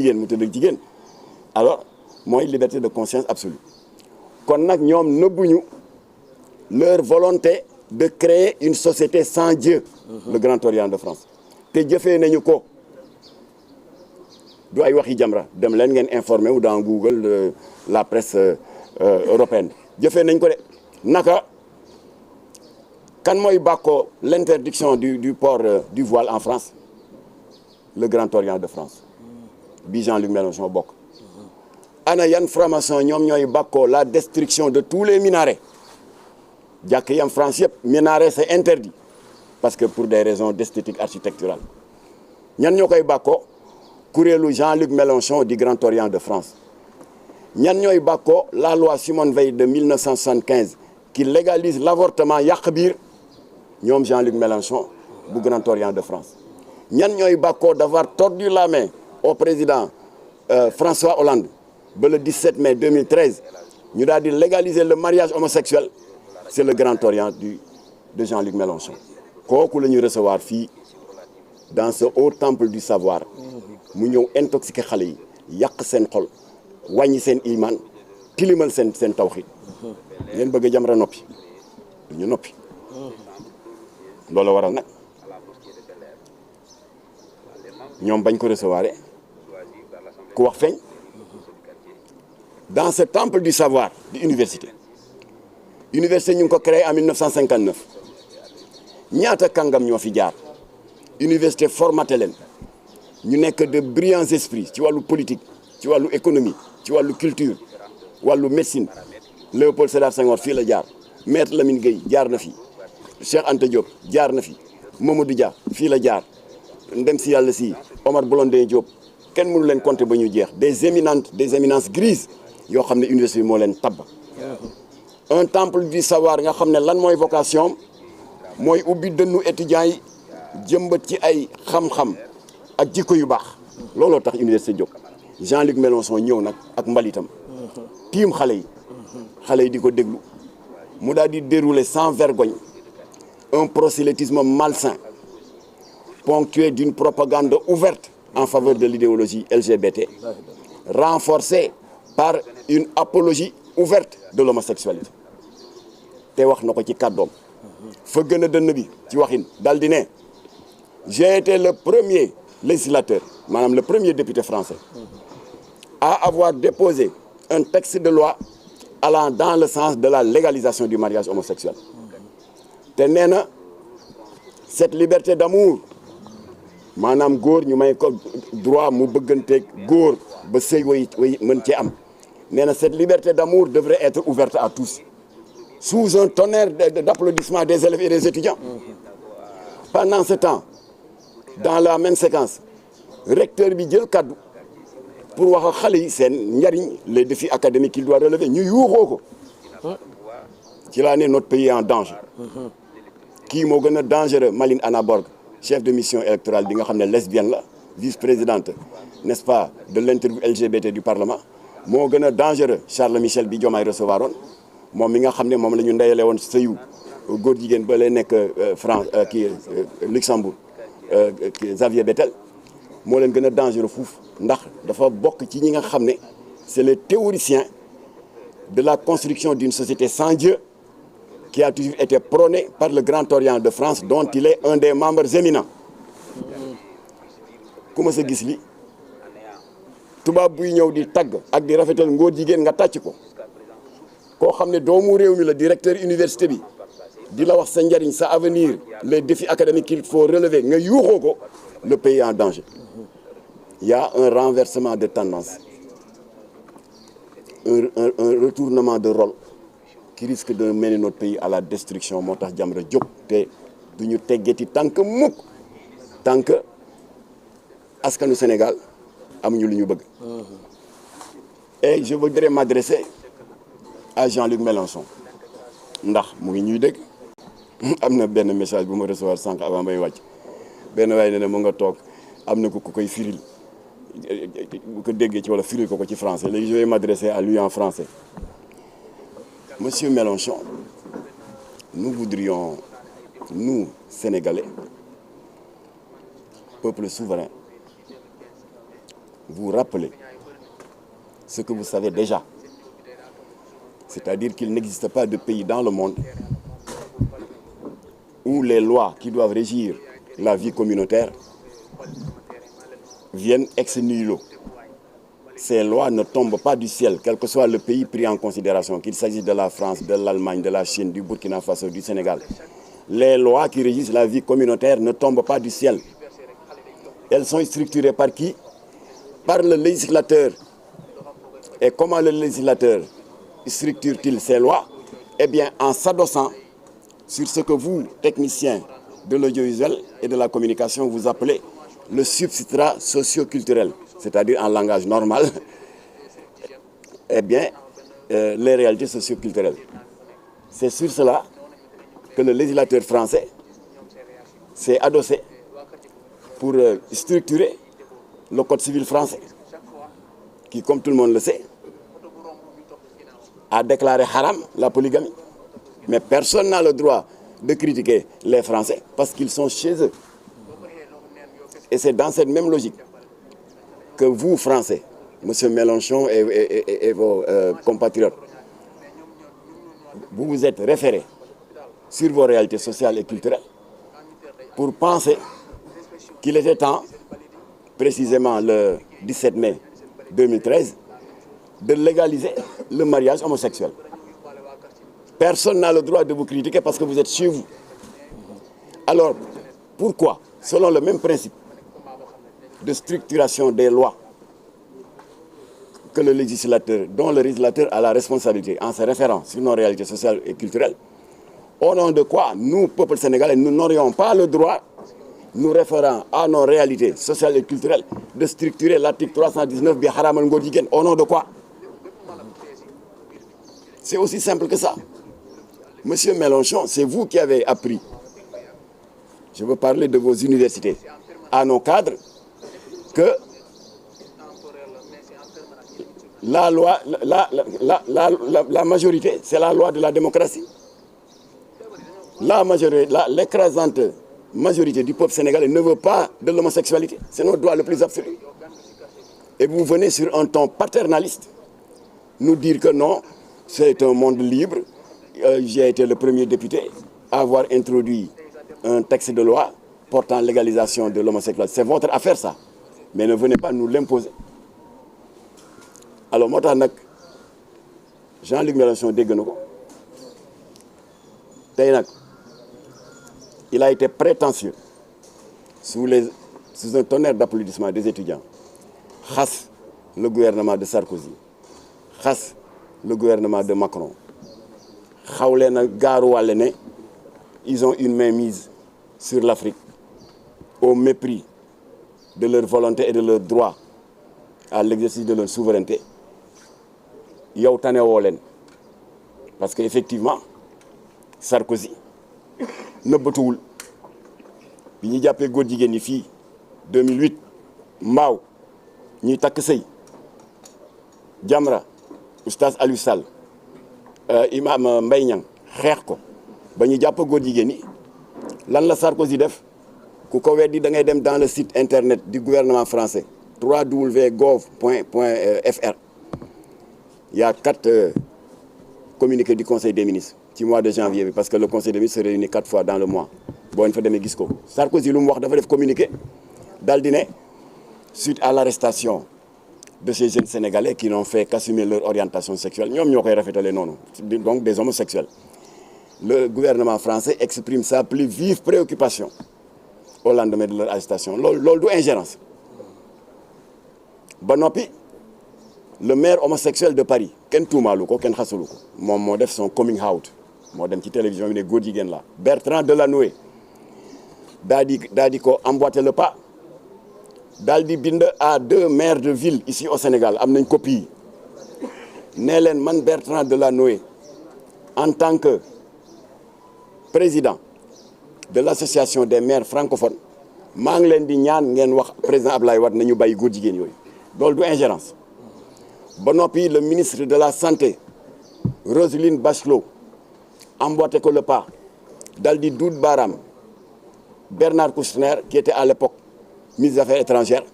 jigéen mu tëdd ak jigéen alors mooy liberté de conscience absolue kon nag ñoom nëbbuñu leur volonté de créer une société sans Dieu le Grand Orient de France te jëfee nañu ko du ay waxi Jamra dem leen ngeen informé wu dans Google la presse européenne jëfee nañ ko de naka kan mooy bàkkoo l'interdiction du port du voile en France le Grand Orient de France bi Jean-Luc Mélenchon bokk ana yan franc-maçon ñoom ñooy bàkkoo la destruction de tous les minarets jàkk yi am France yëpp minaret c'est interdit parce que pour des raisons d'esthétique architecturale ñan ñoo koy bàkkoo kuréelu Jean-Luc Mélenchon du Grand Orient de France ñan ñooy bàkkoo la loi Simone Veil de 1975 qui légalise l'avortement yàq biir ñoom Jean-Luc Mélenchon bu Grand Orient de France ñan ñooy bàkkoo d'avoir tordu la main au président François Hollande ba le 17 mai 2013 ñu daal di légaliser le mariage homosexuel c'est le Grand Orient de Jean-Luc Mélenchon kooku la ñuy recevoir fii dans ce haut temple du savoir mu ñëw intoxiqué xale yi yàq seen xol wàññi seen iman tilimal seen tawxiid ngeen bëgg a Jamra noppi ñu noppi loolu waral nag ñoom bañ ko recevoir ku wax feeñ dans ce temple du savoir di université ñu ngi ko créé en 1959 ñaata kàngam ñoo fi jaar université formaté leen ñu nekk de brillants esprits ci wàllu politique ci wàllu économie ci wàllu culture wàllu médecine Léopold Sédar Senghor fii la jaar Maître Lamine Gueye jaar na fi Cheikh Anta Diop jaar na fi Mamadou Dia fii la jaar ndem si yàlla si Omar Blondin Diop kenn mënu leen compter ba ñu jeex des éminences grises yoo xam ne université bi moo leen tabb un temple du savoir nga xam ne lan mooy vocation mooy ubbi dënnu étudiants yi jëmbat ci ay xam-xam ak jikko yu baax looloo tax université jóg Jean-Luc Mélenchon ñëw nag ak mbalitam tiim xale yi di ko déglu mu daal di dérouler sans vergogne un prosélytisme malsain ponctué d'une propagande ouverte en faveur de l'idéologie LGBT renforcée par une apologie ouverte de l'homosexualité te wax na ko ci kàddoom fa gën a dënn bi ci waxin dal di ne j'ai été le premier législateur maanaam le premier député français à avoir déposé un texte de loi allant dans le sens de la légalisation du mariage homosexuel te nee na cette liberté d'amour maanaam góor ñu may ko droit mu bëgganteeg góor ba sëy way mën cee am nee na cette liberté d'amour devrait être ouverte à tous sous un tonnerre d'applaudissements des élèves et des étudiants pendant ce temps dans la même séquence recteur bi jël kaddu pour wax ak xale yi seen njariñ les défis académiques qu'il doit relever ñu yuuxoo ko ci laa ne notre pays est en danger kii moo gën a dangereux Maline Anna Borg chef de mission électorale bi nga xam ne lesbienne la vice-présidente n'est-ce pas de l'interview LGBT du Parlement moo gën a dangereux Charles Michel bi Diomaye recevoir oon moom mi nga xam ne moom la ñu ndeyale woon sëyu góor jigéen ba lay nekk France Luxembourg Xavier Bettel moo leen gën a dangereux fuuf ndax dafa bokk ci ñi nga xam ne c'est les théoriciens de la construction d'une société sans Dieu qui a toujours été prônée par le Grand Orient de France dont il est un des membres éminents ku ma sa gis li tubaab buy ñëw di tagg ak di rafetal ngóor jigéen nga tàcc ko koo xam ne doomu réew mi la directeur université bi di la wax sa njariñ sa avenir les défis académiques qu'il faut relever nga yuuxoo ko le pays est en danger il y a un renversement de tendance un retournement de rôle qui risque de mener notre pays à la destruction moo tax Jamra jóg te du ñu teggeti tànk mukk tànk askanu Sénégal amuñu lu ñu bëgg et je voudrais m'adresser à Jean-Luc Mélenchon ndax mu ngi ñuy dégg am na benn message bu ma recevoir sànq avant may wàcc benn waaye ne ne mu nga toog am na ku koy firil bu ko déggee ci wala firil ko ci français léegi je vais m'adresser à lui en français. Monsieur Mélenchon, nous voudrions, nous, Sénégalais, peuple souverain, vous rappeler ce que vous savez déjà. C'est-à-dire qu'il n'existe pas de pays dans le monde où les lois qui doivent régir la vie communautaire viennent ex nihilo. Ces lois ne tombent pas du ciel, quel que soit le pays pris en considération, qu'il s'agisse de la France, de l'Allemagne, de la Chine, du Burkina Faso, du Sénégal. Les lois qui régissent la vie communautaire ne tombent pas du ciel. Elles sont structurées par qui? Par le législateur. Et comment le législateur structure-t-il ces lois? Eh bien, en s'adossant sur ce que vous, techniciens de l'audiovisuel et de la communication, vous appelez le substrat socio-culturel, c'est-à-dire en langage normal, eh bien, les réalités socio-culturelles. C'est sur cela que le législateur français s'est adossé pour structurer le code civil français, qui, comme tout le monde le sait, a déclaré haram la polygamie. Mais personne n'a le droit de critiquer les Français parce qu'ils sont chez eux. Et c'est dans cette même logique que vous, Français, M. Mélenchon et vos compatriotes, vous vous êtes référés sur vos réalités sociales et culturelles pour penser qu'il était temps, précisément le 17 mai 2013, de légaliser le mariage homosexuel. Personne n'a le droit de vous critiquer parce que vous êtes chez vous. Alors, pourquoi, selon le même principe de structuration des lois que le législateur, dont le législateur a la responsabilité en se référant sur nos réalités sociales et culturelles, au nom de quoi nous, peuple sénégalais, nous n'aurions pas le droit, nous référant à nos réalités sociales et culturelles, de structurer l'article 319 bi haramal ngóor jigéen. Au nom de quoi? C'est aussi simple que ça. Monsieur Mélenchon, c'est vous qui avez appris, je veux parler de vos universités, à nos cadres, que la loi, la majorité, c'est la loi de la démocratie. La majorité, l'écrasante majorité du peuple sénégalais ne veut pas de l'homosexualité. C'est notre droit le plus absolu. Et vous venez sur un ton paternaliste nous dire que non, c'est un monde libre. J'ai été le premier député à avoir introduit un texte de loi portant légalisation de l'homosexualité. C'est votre affaire, ça. Mais ne venez pas nous l'imposer. Alors, moi, Jean-Luc Mélenchon dégg na ko tey nag il a été prétentieux sous un tonnerre d'applaudissements des étudiants xas le gouvernement de Sarkozy, xas le gouvernement de Macron, xawle na gaaruwàlle ne ils ont une main mise sur l'Afrique au mépris de leur volonté et de leur droit à l'exercice de leur souveraineté. yow tane woo leen parce que effectivement Sarkozy nëbbatuwul bi ñu jàppee góor jigéen ñi fii 2008 mbaaw ñuy takk sëy Jamra oustaz Aliou Sall imam Mbaye Niang xeex ko ba ñu jàpp góor jigéen ñi lan la Sarkozy def ku ko weddi da ngay dem dans le site internet du gouvernement français www.gov.fr. Il y a 4 communiqués du Conseil des ministres ci mois de janvier parce que le Conseil des ministres se réunit 4 fois dans le mois boo ñu fa demee gis ko Sarkozy lu mu wax dafa def communiqué daal di ne suite à l'arrestation de ces jeunes Sénégalais qui n'ont fait qu'assumer leur orientation sexuelle ñoom ñoo koy rafetale noonu donc des homosexuels. Le gouvernement français exprime sa plus vive préoccupation au lendemain de leur arrestation. Loolu du ingérence ba noppi. Le maire homosexuel de Paris kenn tuumaalu ko kenn xasulu ko moom moo def son coming out moo dem ci télévision bi ne góor jigéen la Bertrand Delanoë daa di ko emboîter le pas daal di bind à 2 maires de ville ici au Sénégal am nañ copie nee leen man Bertrand Delanoë en tant que président de l'association des maires francophones maa ngi leen di ñaan ngeen wax président Ablaye Wade nañu bàyyi góor jigéen yooyu loolu du ingérence. ba noppi le ministre de la santé Roselyne Bachelot emboîté ko le pas dal di duut baaraam Bernard Kouchner qui était à l'époque ministre des Affaires étrangères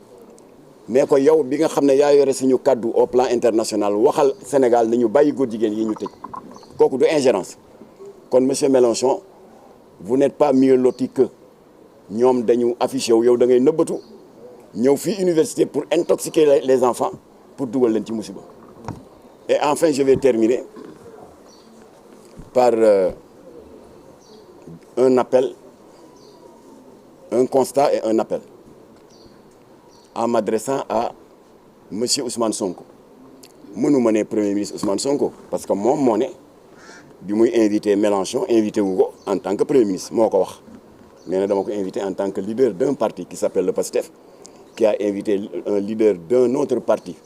mais ko yow bi nga xam ne yaa yore suñu kaddu au plan international waxal Sénégal nañu bàyyi góor jigéen yi ñu tëj kooku du ingérence kon monsieur Mélenchon vous n'êtes pas mieux loti que ñoom dañu affiché wu yow da ngay nëbbatu ñëw fii université pour intoxiquer les enfants pour dugal leen ci musiba. Et enfin je vais terminer par un appel, un constat et un appel en m'adressant à monsieur Ousmane Sonko. mënuma ne premier ministre Ousmane Sonko parce que moom moo ne bi muy invité Mélenchon invité wu ko en tant que premier ministre moo ko wax nee na dama ko invité en tant que leader d'un parti qui s'appelle le PASTEF qui a invité un leader d'un autre parti